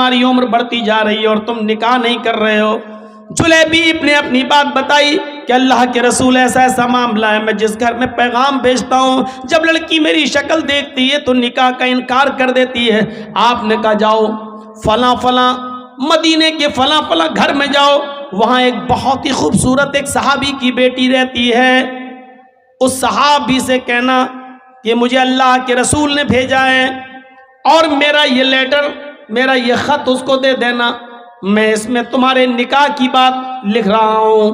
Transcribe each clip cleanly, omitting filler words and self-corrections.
تمہاری عمر بڑھتی جا رہی ہے اور تم نکاح نہیں کر رہے ہو. جلیبیب نے اپنی بات بتائی کہ اللہ کے رسول ایسا ایسا معاملہ ہے، میں جس گھر میں پیغام بھیجتا ہوں جب لڑکی میری شکل دیکھتی ہے تو نکاح کا انکار کر دیتی ہے. آپ نے کہا جاؤ فلاں فلاں مدینے کے فلاں فلاں گھر میں جاؤ، وہاں ایک بہت ہی خوبصورت ایک صحابی کی بیٹی رہتی ہے، اس صحابی سے کہنا کہ مجھے اللہ کے رسول نے بھیجا ہے اور میرا یہ لیٹر، میرا یہ خط اس کو دے دینا، میں اس میں تمہارے نکاح کی بات لکھ رہا ہوں.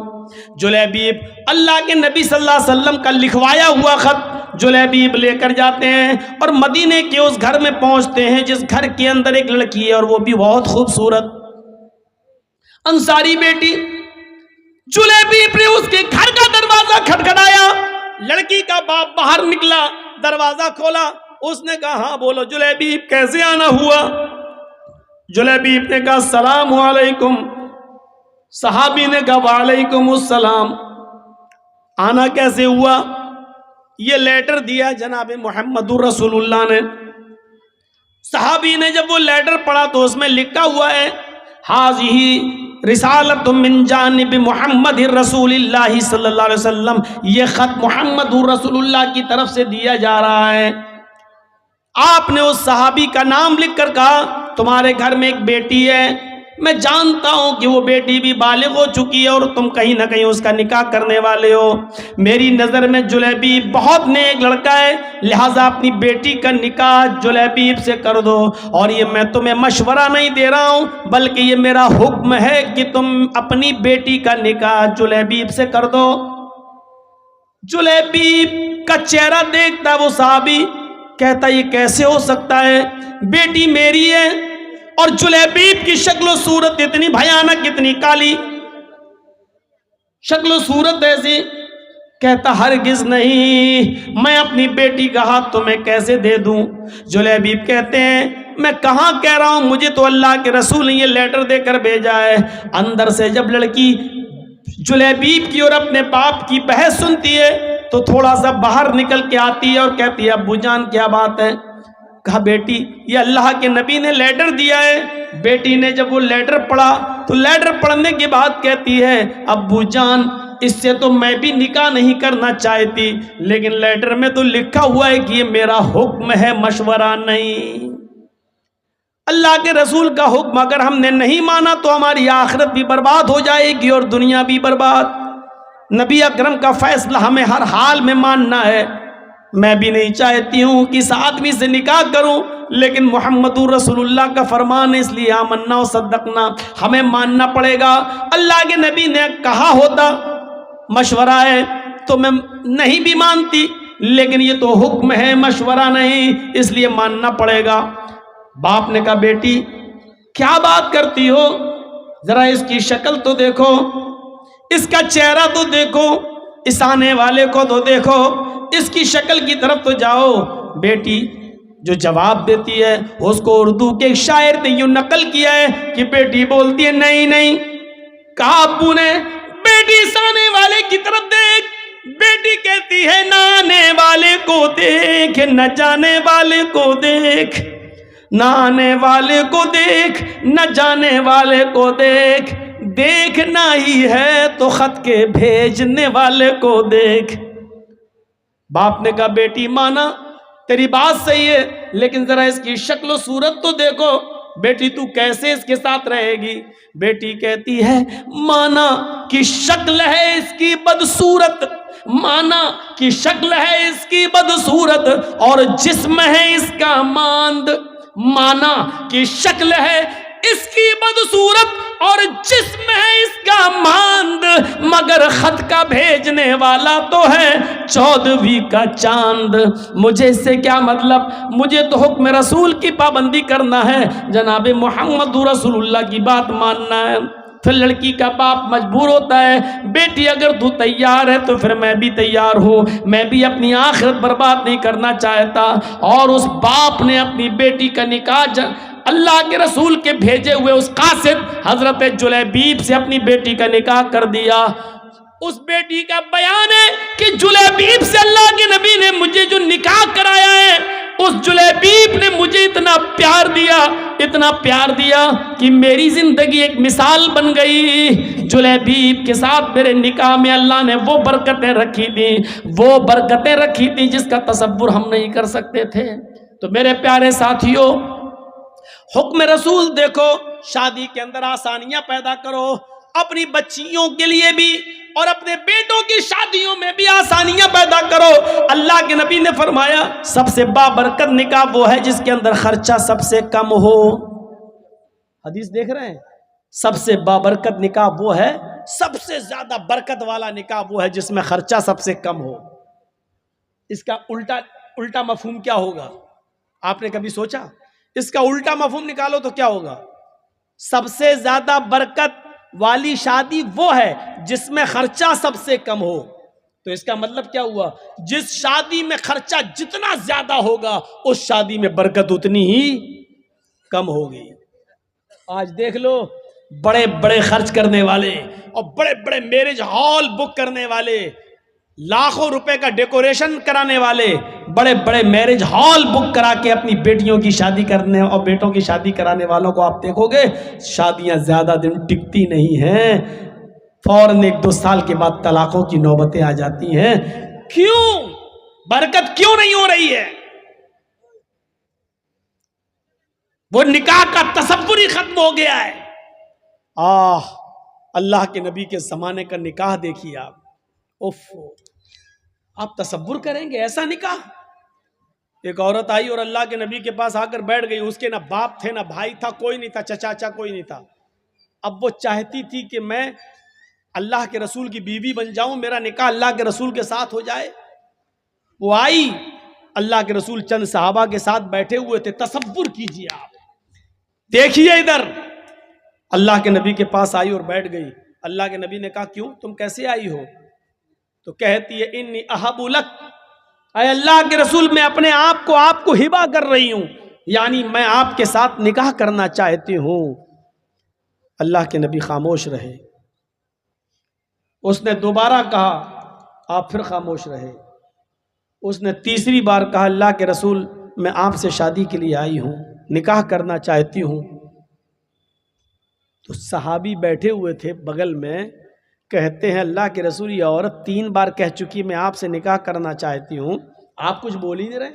جلیبیب اللہ کے نبی صلی اللہ علیہ وسلم کا لکھوایا ہوا خط جلیبیب لے کر جاتے ہیں اور مدینے کے اس گھر میں پہنچتے ہیں جس گھر کے اندر ایک لڑکی ہے اور وہ بھی بہت خوبصورت انصاری بیٹی. جلیبیب نے اس کے گھر کا دروازہ کھٹکھٹایا، لڑکی کا باپ باہر نکلا، دروازہ کھولا، اس نے کہا ہاں بولو جلیبیب کیسے آنا ہوا؟ جلیبیب نے کہا السلام علیکم. صحابی نے کہا وعلیکم السلام. آنا کیسے ہوا؟ یہ لیٹر دیا جناب محمد رسول اللہ نے. صحابی نے جب وہ لیٹر پڑھا تو اس میں لکھا ہوا ہے حاضی رسالت من جانب محمد رسول اللہ صلی اللہ علیہ وسلم، یہ خط محمد رسول اللہ کی طرف سے دیا جا رہا ہے. آپ نے اس صحابی کا نام لکھ کر کہا تمہارے گھر میں ایک بیٹی ہے، میں جانتا ہوں کہ وہ بیٹی بھی بالغ ہو چکی ہے اور تم کہیں نہ کہیں اس کا نکاح کرنے والے ہو. میری نظر میں جلیبیب بہت نیک لڑکا ہے، لہٰذا اپنی بیٹی کا نکاح جلیبیب سے کر دو. اور یہ میں تمہیں مشورہ نہیں دے رہا ہوں بلکہ یہ میرا حکم ہے کہ تم اپنی بیٹی کا نکاح جلیبیب سے کر دو. جلیبیب کا چہرہ دیکھتا وہ صحابی، کہتا یہ کیسے ہو سکتا ہے، بیٹی میری ہے اور جلیبیب کی شکل و صورت اتنی بھیانک، اتنی کالی شکل و صورت ایسی. کہتا ہرگز نہیں، میں اپنی بیٹی کا ہاتھ تمہیں کیسے دے دوں؟ جلیبیب کہتے ہیں میں کہاں کہہ رہا ہوں، مجھے تو اللہ کے رسول نے یہ لیٹر دے کر بھیجا ہے. اندر سے جب لڑکی جلیبیب کی اور اپنے باپ کی بحث سنتی ہے تو تھوڑا سا باہر نکل کے آتی ہے اور کہتی ہے ابو جان کیا بات ہے؟ کہا بیٹی یہ اللہ کے نبی نے لیٹر دیا ہے. بیٹی نے جب وہ لیٹر پڑھا تو لیٹر پڑھنے کے بعد کہتی ہے ابو جان اس سے تو میں بھی نکاح نہیں کرنا چاہتی، لیکن لیٹر میں تو لکھا ہوا ہے کہ یہ میرا حکم ہے، مشورہ نہیں. اللہ کے رسول کا حکم اگر ہم نے نہیں مانا تو ہماری آخرت بھی برباد ہو جائے گی اور دنیا بھی برباد. نبی اکرم کا فیصلہ ہمیں ہر حال میں ماننا ہے. میں بھی نہیں چاہتی ہوں کہ اس آدمی سے نکاح کروں، لیکن محمد رسول اللہ کا فرمان ہے، اس لیے آمنا و صدقنا، ہمیں ماننا پڑے گا. اللہ کے نبی نے کہا ہوتا مشورہ ہے تو میں نہیں بھی مانتی، لیکن یہ تو حکم ہے مشورہ نہیں، اس لیے ماننا پڑے گا. باپ نے کہا بیٹی کیا بات کرتی ہو، ذرا اس کی شکل تو دیکھو، اس کا چہرہ تو دیکھو، اس آنے والے کو تو دیکھو، اس کی شکل کی طرف تو جاؤ. بیٹی جو جواب دیتی ہے اس کو اردو کے ایک شاعر نے یوں نقل کیا ہے کہ بیٹی بولتی ہے نہیں نہیں. کہا ابو نے بیٹی اس آنے والے کی طرف دیکھ. بیٹی کہتی ہے نہ آنے والے کو دیکھ، نہ جانے والے کو دیکھ، نہ آنے والے کو دیکھ، نہ جانے والے کو دیکھ، دیکھنا ہی ہے تو خط کے بھیجنے والے کو دیکھ. باپ نے کہا بیٹی مانا تیری بات صحیح ہے، لیکن ذرا اس کی شکل و صورت تو دیکھو، بیٹی تو کیسے اس کے ساتھ رہے گی؟ بیٹی کہتی ہے مانا کی شکل ہے اس کی بدصورت، مانا کی شکل ہے اس کی بدصورت اور جسم ہے اس کا ماند. مانا کی شکل ہے اس کی بدصورت اور جسم ہے اس کا ماند، مگر خط کا بھیجنے والا تو ہے 14ویں کا چاند. مجھے اس سے کیا مطلب، مجھے تو حکم رسول کی پابندی کرنا ہے، جناب محمد رسول اللہ کی بات ماننا ہے. پھر لڑکی کا باپ مجبور ہوتا ہے بیٹی اگر تو تیار ہے تو پھر میں بھی تیار ہوں، میں بھی اپنی آخرت برباد نہیں کرنا چاہتا. اور اس باپ نے اپنی بیٹی کا نکاح اللہ کے رسول کے بھیجے ہوئے اس قاصد حضرت جلیبیب سے اپنی بیٹی کا نکاح کر دیا. اس بیٹی کا بیان ہے کہ جلیبیب سے اللہ کے نبی نے مجھے جو نکاح کرایا ہے اس جلیبیب نے مجھے اتنا پیار دیا کہ میری زندگی ایک مثال بن گئی. جلیبیب کے ساتھ میرے نکاح میں اللہ نے وہ برکتیں رکھی تھی جس کا تصور ہم نہیں کر سکتے تھے. تو میرے پیارے ساتھیوں، حکم رسول دیکھو، شادی کے اندر آسانیاں پیدا کرو، اپنی بچیوں کے لیے بھی اور اپنے بیٹوں کی شادیوں میں بھی آسانیاں پیدا کرو. اللہ کے نبی نے فرمایا سب سے بابرکت نکاح وہ ہے جس کے اندر خرچہ سب سے کم ہو. حدیث دیکھ رہے ہیں؟ سب سے بابرکت نکاح وہ ہے، سب سے زیادہ برکت والا نکاح وہ ہے جس میں خرچہ سب سے کم ہو. اس کا الٹا مفہوم کیا ہوگا؟ آپ نے کبھی سوچا؟ اس کا الٹا مفہوم نکالو تو کیا ہوگا؟ سب سے زیادہ برکت والی شادی وہ ہے جس میں خرچہ سب سے کم ہو. تو اس کا مطلب کیا ہوا؟ جس شادی میں خرچہ جتنا زیادہ ہوگا اس شادی میں برکت اتنی ہی کم ہوگی. آج دیکھ لو، بڑے بڑے خرچ کرنے والے اور بڑے بڑے میرج ہال بک کرنے والے، لاکھوں روپے کا ڈیکوریشن کرانے والے، بڑے بڑے میرج ہال بک کرا کے اپنی بیٹیوں کی شادی کرنے اور بیٹوں کی شادی کرانے والوں کو آپ دیکھو گے شادیاں زیادہ دن ٹکتی نہیں ہیں، فوراً 1-2 سال کے بعد طلاقوں کی نوبتیں آ جاتی ہیں. کیوں؟ برکت کیوں نہیں ہو رہی ہے؟ وہ نکاح کا تصور ہی ختم ہو گیا ہے. اللہ کے نبی کے زمانے کا نکاح دیکھیے آپ. آپ تصور کریں گے ایسا نکاح؟ ایک عورت آئی اور اللہ کے نبی کے پاس آ کر بیٹھ گئی. اس کے نہ باپ تھے، نہ بھائی تھا، کوئی نہیں تھا، چچا کوئی نہیں تھا. اب وہ چاہتی تھی کہ میں اللہ کے رسول کی بیوی بن جاؤں، میرا نکاح اللہ کے رسول کے ساتھ ہو جائے. وہ آئی، اللہ کے رسول چند صحابہ کے ساتھ بیٹھے ہوئے تھے. تصور کیجئے آپ، دیکھیے ادھر. اللہ کے نبی کے پاس آئی اور بیٹھ گئی. اللہ کے نبی نے کہا کیوں، تم کیسے آئی ہو؟ تو کہتی ہے انی احب لک، اے اللہ کے رسول میں اپنے آپ کو ہبہ کر رہی ہوں، یعنی میں آپ کے ساتھ نکاح کرنا چاہتی ہوں. اللہ کے نبی خاموش رہے. اس نے دوبارہ کہا، آپ پھر خاموش رہے. اس نے تیسری بار کہا اللہ کے رسول میں آپ سے شادی کے لیے آئی ہوں، نکاح کرنا چاہتی ہوں. تو صحابی بیٹھے ہوئے تھے بغل میں، کہتے ہیں اللہ کے رسول یہ عورت 3 بار کہہ چکی میں آپ سے نکاح کرنا چاہتی ہوں، آپ کچھ بول ہی نہیں رہے.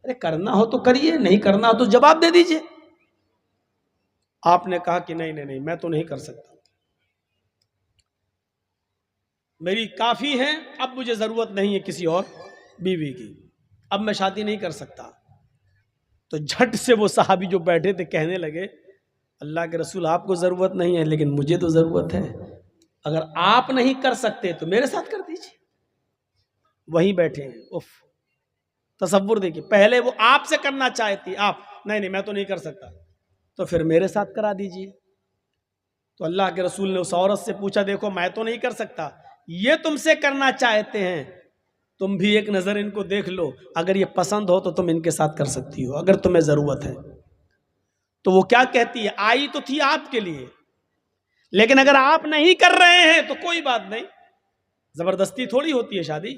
ارے کرنا ہو تو کریے، نہیں کرنا ہو تو جواب دے دیجئے. آپ نے کہا کہ نہیں میں تو نہیں کر سکتا، میری کافی ہے، اب مجھے ضرورت نہیں ہے کسی اور بیوی کی، اب میں شادی نہیں کر سکتا. تو جھٹ سے وہ صحابی جو بیٹھے تھے کہنے لگے اللہ کے رسول آپ کو ضرورت نہیں ہے لیکن مجھے تو ضرورت ہے، اگر آپ نہیں کر سکتے تو میرے ساتھ کر دیجیے. وہیں بیٹھے ہیں. تصور دیکھیے، پہلے وہ آپ سے کرنا چاہتی، آپ نہیں میں تو نہیں کر سکتا، تو پھر میرے ساتھ کرا دیجیے. تو اللہ کے رسول نے اس عورت سے پوچھا دیکھو میں تو نہیں کر سکتا، یہ تم سے کرنا چاہتے ہیں، تم بھی ایک نظر ان کو دیکھ لو، اگر یہ پسند ہو تو تم ان کے ساتھ کر سکتی ہو اگر تمہیں ضرورت ہے. تو وہ کیا کہتی ہے، آئی تو تھی آپ کے لیے، لیکن اگر آپ نہیں کر رہے ہیں تو کوئی بات نہیں، زبردستی تھوڑی ہوتی ہے شادی.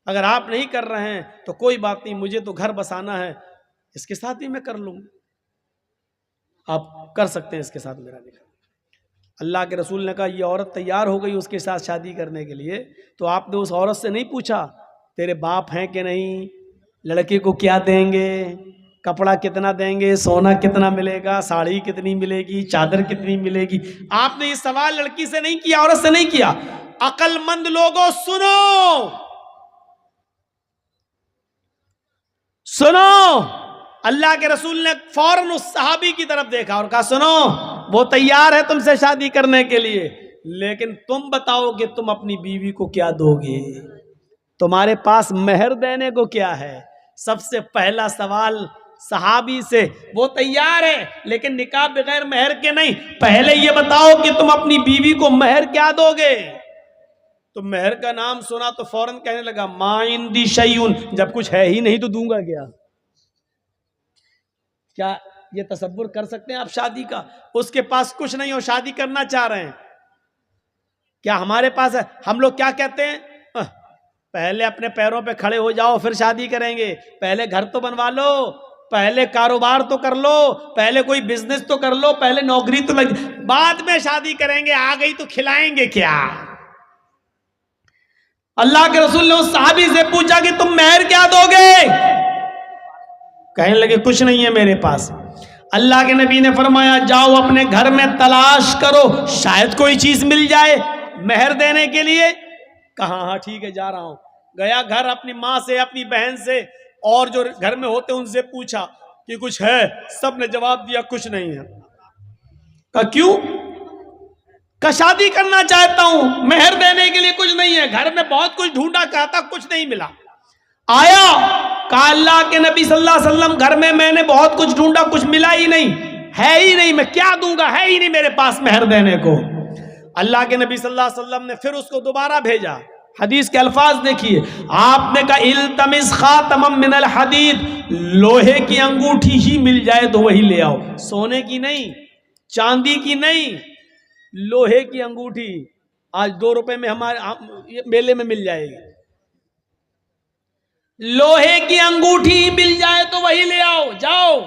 اگر آپ نہیں کر رہے ہیں تو کوئی بات نہیں، مجھے تو گھر بسانا ہے، اس کے ساتھ ہی میں کر لوں، آپ کر سکتے ہیں اس کے ساتھ میرا نکاح. اللہ کے رسول نے کہا یہ عورت تیار ہو گئی اس کے ساتھ شادی کرنے کے لیے، تو آپ نے اس عورت سے نہیں پوچھا تیرے باپ ہیں کہ نہیں، لڑکے کو کیا دیں گے، کپڑا کتنا دیں گے، سونا کتنا ملے گا، ساڑی کتنی ملے گی، چادر کتنی ملے گی. آپ نے یہ سوال لڑکی سے نہیں کیا، عورت سے نہیں کیا. عقل مند لوگوں سنو، اللہ کے رسول نے فوراً اس صحابی کی طرف دیکھا اور کہا سنو وہ تیار ہے تم سے شادی کرنے کے لیے، لیکن تم بتاؤ کہ تم اپنی بیوی کو کیا دو گے، تمہارے پاس مہر دینے کو کیا ہے. سب سے پہلا سوال صحابی سے، وہ تیار ہے لیکن نکاح بغیر مہر کے نہیں، پہلے یہ بتاؤ کہ تم اپنی بیوی کو مہر کیا دو گے. تو مہر کا نام سنا تو فوراً کہنے لگا ما عندی شیئن، جب کچھ ہے ہی نہیں تو دوں گا کیا یہ تصور کر سکتے ہیں آپ شادی کا؟ اس کے پاس کچھ نہیں ہو، شادی کرنا چاہ رہے ہیں، کیا ہمارے پاس ہے؟ ہم لوگ کیا کہتے ہیں، پہلے اپنے پیروں پہ کھڑے ہو جاؤ پھر شادی کریں گے، پہلے گھر تو بنوا لو، پہلے کاروبار تو کر لو، پہلے کوئی بزنس تو کر لو، پہلے نوکری تو لگ، بعد میں شادی کریں گے، آ گئی تو کھلائیں گے کیا؟ اللہ کے رسول نے اس صحابی سے پوچھا کہ تم مہر کیا دو گے؟ کہنے لگے کچھ نہیں ہے میرے پاس۔ اللہ کے نبی نے فرمایا جاؤ اپنے گھر میں تلاش کرو، شاید کوئی چیز مل جائے مہر دینے کے لیے۔ کہا ہاں ٹھیک ہے جا رہا ہوں۔ گیا گھر، اپنی ماں سے، اپنی بہن سے اور جو گھر میں ہوتے ان سے پوچھا کہ کچھ ہے؟ سب نے جواب دیا کچھ نہیں ہے۔ کہا کیوں؟ کہ شادی کرنا چاہتا ہوں، مہر دینے کے لیے کچھ نہیں ہے، گھر میں بہت کچھ ڈھونڈا کہتا کچھ نہیں ملا۔ آیا، کہا اللہ کے نبی صلی اللہ علیہ وسلم گھر میں نے بہت کچھ ڈھونڈا، کچھ ملا ہی نہیں، ہے ہی نہیں، میں کیا دوں گا، ہے ہی نہیں میرے پاس مہر دینے کو۔ اللہ کے نبی صلی اللہ علیہ وسلم نے پھر اس کو دوبارہ بھیجا۔ حدیث کے الفاظ دیکھیے، آپ نے کہا التمس خاتما من الحدید، لوہے کی انگوٹھی ہی مل جائے تو وہی لے آؤ، سونے کی نہیں، چاندی کی نہیں، لوہے کی انگوٹھی۔ آج 2 روپے میں ہمارے میلے میں مل جائے گی۔ لوہے کی انگوٹھی مل جائے تو وہی لے آؤ، جاؤ۔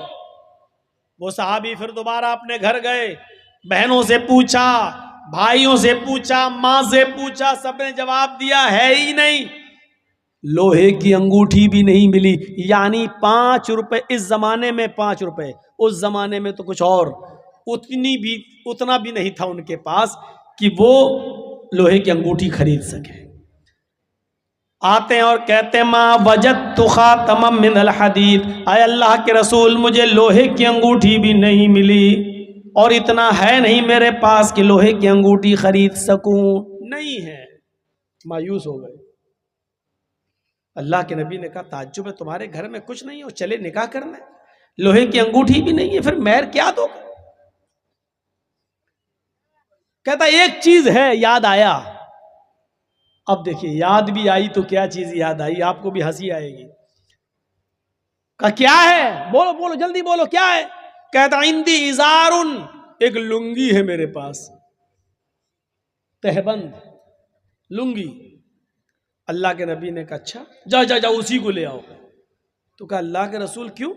وہ صحابی پھر دوبارہ اپنے گھر گئے، بہنوں سے پوچھا، بھائیوں سے پوچھا، ماں سے پوچھا، سب نے جواب دیا ہے ہی نہیں، لوہے کی انگوٹھی بھی نہیں ملی۔ یعنی 5 روپے، اس زمانے میں 5 روپے، اس زمانے میں تو کچھ اور، اتنا بھی نہیں تھا ان کے پاس کہ وہ لوہے کی انگوٹھی خرید سکے۔ آتے ہیں اور کہتے ہیں ما وجدت خاتما من الحدید، اے اللہ کے رسول مجھے لوہے کی انگوٹھی بھی نہیں ملی، اور اتنا ہے نہیں میرے پاس کہ لوہے کی انگوٹھی خرید سکوں، نہیں ہے۔ مایوس ہو گئے۔ اللہ کے نبی نے کہا تعجب ہے، تمہارے گھر میں کچھ نہیں ہو، چلے نکاح کرنا، لوہے کی انگوٹھی بھی نہیں ہے، پھر مہر کیا دو گے؟ کہتا ایک چیز ہے، یاد آیا۔ اب دیکھیے یاد بھی آئی تو کیا چیز یاد آئی، آپ کو بھی ہنسی آئے گی۔ کہا کیا ہے؟ بولو بولو جلدی بولو، کیا ہے؟ کہتا عندی ازارن، ایک لنگی ہے میرے پاس، تہبند لنگی۔ اللہ کے نبی نے کہا اچھا جا جا جا اسی کو لے آؤ۔ تو کہا اللہ کے رسول کیوں؟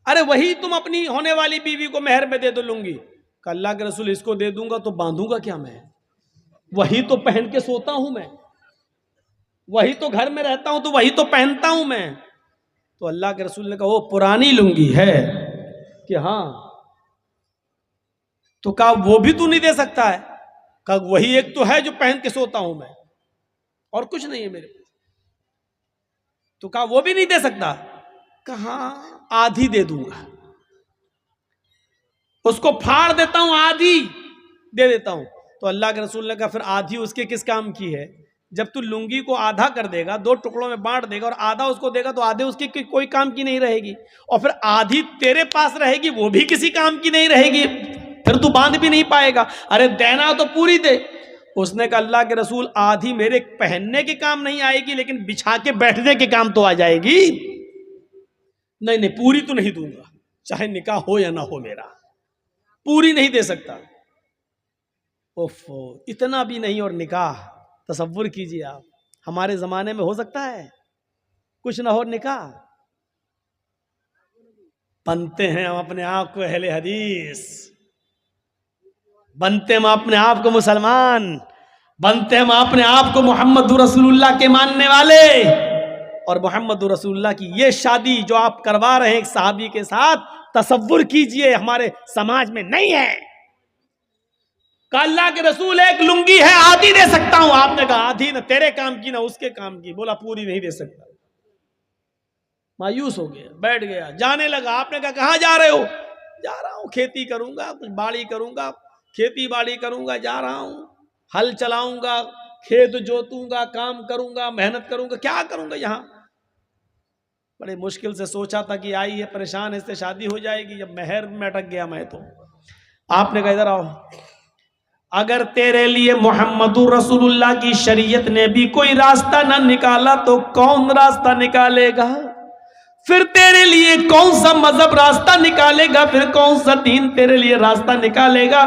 ارے وہی تم اپنی ہونے والی بیوی کو مہر میں دے دو لنگی۔ کہا اللہ کے رسول اس کو دے دوں گا تو باندھوں گا کیا میں؟ وہی تو پہن کے سوتا ہوں میں، وہی تو گھر میں رہتا ہوں تو وہی تو پہنتا ہوں میں۔ تو اللہ کے رسول نے کہا وہ پرانی لنگی ہے کہ ہاں؟ تو کہا وہ بھی تو نہیں دے سکتا ہے؟ کہا وہی ایک تو ہے جو پہن کے سوتا ہوں میں، اور کچھ نہیں ہے میرے پاس۔ تو کہا وہ بھی نہیں دے سکتا؟ کہا آدھی دے دوں گا، اس کو پھاڑ دیتا ہوں، آدھی دے دیتا ہوں۔ تو اللہ کے رسول نے کہا پھر آدھی اس کے کس کام کی ہے؟ جب تو لنگی کو آدھا کر دے گا، 2 ٹکڑوں میں بانٹ دے گا اور آدھا اس کو دے گا تو آدھے اس کی کوئی کام کی نہیں رہے گی، اور پھر آدھی تیرے پاس رہے گی وہ بھی کسی کام کی نہیں رہے گی، پھر تو باندھ بھی نہیں پائے گا۔ ارے دینا تو پوری دے۔ اس نے کہا اللہ کے رسول آدھی میرے پہننے کے کام نہیں آئے گی، لیکن بچھا کے بیٹھنے کے کام تو آ جائے گی۔ نہیں نہیں پوری تو نہیں دوں گا، چاہے نکاح ہو یا نہ ہو، میرا پوری نہیں دے سکتا۔ اوفو، اتنا بھی نہیں، اور نکاح تصور کیجئے آپ، ہمارے زمانے میں ہو سکتا ہے کچھ نہ ہو نکاح؟ بنتے ہیں ہم اپنے آپ کو اہل حدیث، بنتے ہم اپنے آپ کو مسلمان، بنتے ہم اپنے آپ کو محمد رسول اللہ کے ماننے والے۔ اور محمد رسول اللہ کی یہ شادی جو آپ کروا رہے ہیں ایک صحابی کے ساتھ، تصور کیجئے ہمارے سماج میں نہیں ہے۔ کہ اللہ کے رسول ایک لنگی ہے آدھی دے سکتا ہوں، آپ نے کہا آدھی نہ تیرے کام کی نہ اس کے کام کی، بولا پوری نہیں دے سکتا۔ مایوس ہو گیا، بیٹھ گیا، جانے لگا۔ آپ نے کہا کہاں جا رہے ہو؟ جا رہا ہوں کھیتی کروں گا، کچھ باڑی کروں گا، کھیتی باڑی کروں گا، جا رہا ہوں، ہل چلاؤں گا، کھیت جوتوں گا، کام کروں گا، محنت کروں گا، کیا کروں گا یہاں؟ بڑے مشکل سے سوچا تھا کہ آئی ہے پریشان، اس سے شادی ہو جائے گی، جب مہر میں اٹک گیا میں تو۔ آپ نے کہا ادھر آؤ، اگر تیرے لیے محمد رسول اللہ کی شریعت نے بھی کوئی راستہ نہ نکالا تو کون راستہ نکالے گا؟ پھر تیرے لیے کون سا مذہب راستہ نکالے گا؟ پھر کون سا دین تیرے لیے راستہ نکالے گا؟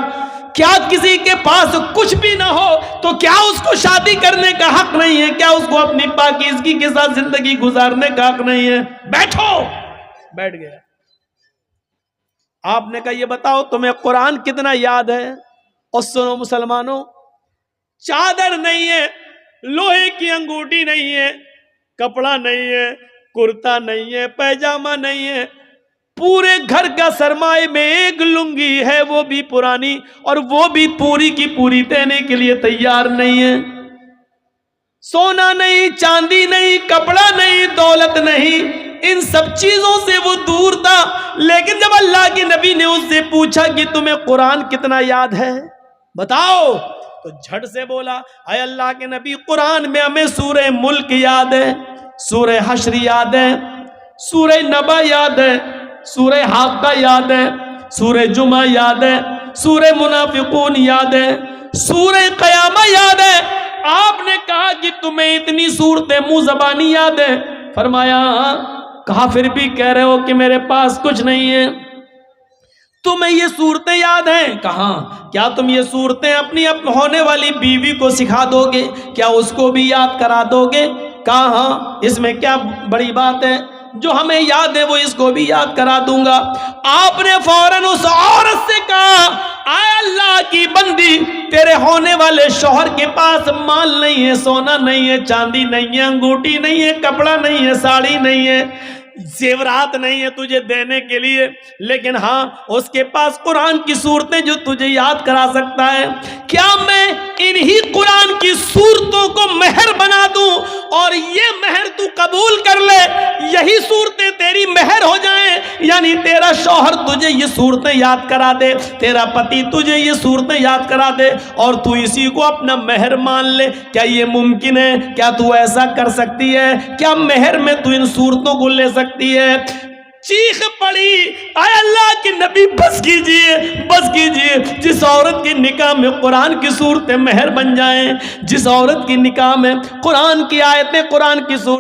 کیا کسی کے پاس کچھ بھی نہ ہو تو کیا اس کو شادی کرنے کا حق نہیں ہے؟ کیا اس کو اپنی پاکیزگی کے ساتھ زندگی گزارنے کا حق نہیں ہے؟ بیٹھو، بیٹھ گیا۔ آپ نے کہا یہ بتاؤ تمہیں قرآن کتنا یاد ہے؟ اور سنو مسلمانوں، چادر نہیں ہے، لوہے کی انگوٹھی نہیں ہے، کپڑا نہیں ہے، کرتا نہیں ہے، پیجامہ نہیں ہے، پورے گھر کا سرمائے میں ایک لنگی ہے، وہ بھی پرانی، اور وہ بھی پوری کی پوری دینے کے لیے تیار نہیں ہے۔ سونا نہیں، چاندی نہیں، کپڑا نہیں، دولت نہیں، ان سب چیزوں سے وہ دور تھا۔ لیکن جب اللہ کے نبی نے اس سے پوچھا کہ تمہیں قرآن کتنا یاد ہے بتاؤ، تو جھٹ سے بولا اے اللہ کے نبی، قرآن میں ہمیں سورہ ملک یاد ہے، سورہ حشر یاد ہے، سورہ نبا یاد ہے، سورہ حاقہ یاد ہے، سورہ جمعہ یاد ہے، سورہ منافقون یاد ہے، سورہ قیامہ یاد ہے۔ آپ نے کہا کہ تمہیں اتنی صورتیں منہ زبانی یاد ہے؟ فرمایا ہاں۔ کہا پھر بھی کہہ رہے ہو کہ میرے پاس کچھ نہیں ہے، تمہیں یہ صورتیں یاد ہیں؟ کہاں؟ کیا تم یہ صورتیں اپنی ہونے والی بیوی کو سکھا دو گے؟ کیا اس کو بھی یاد کرا دو گے؟ کہا ہاں، اس میں کیا بڑی بات ہے، جو ہمیں یاد ہے وہ اس کو بھی یاد کرا دوں گا۔ آپ نے فوراً اس عورت سے کہا اے اللہ کی بندی، تیرے ہونے والے شوہر کے پاس مال نہیں ہے، سونا نہیں ہے، چاندی نہیں ہے، انگوٹھی نہیں ہے، کپڑا نہیں ہے، ساڑی نہیں ہے، زیورات نہیں ہے تجھے دینے کے لیے، لیکن ہاں اس کے پاس قرآن کی صورتیں جو تجھے یاد کرا سکتا ہے۔ کیا میں انہی قرآن کی صورتوں کو مہر بنا دوں اور یہ مہر تو قبول کر لے، یہی صورتیں تیری مہر ہو جائیں؟ یعنی تیرا شوہر تجھے یہ صورتیں یاد کرا دے، تیرا پتی تجھے یہ صورتیں یاد کرا دے اور تو اسی کو اپنا مہر مان لے، کیا یہ ممکن ہے؟ کیا تو ایسا کر سکتی ہے؟ کیا مہر میں تو ان صورتوں کو لے سکتی ہے؟ چیخ پڑی اے اللہ کے نبی، بس کیجئے، بس کیجئے۔ جس عورت کے نکاح میں قرآن کی صورتیں مہر بن جائیں، جس عورت کی نکاح میں قرآن کی آیتیں، قرآن کی صورت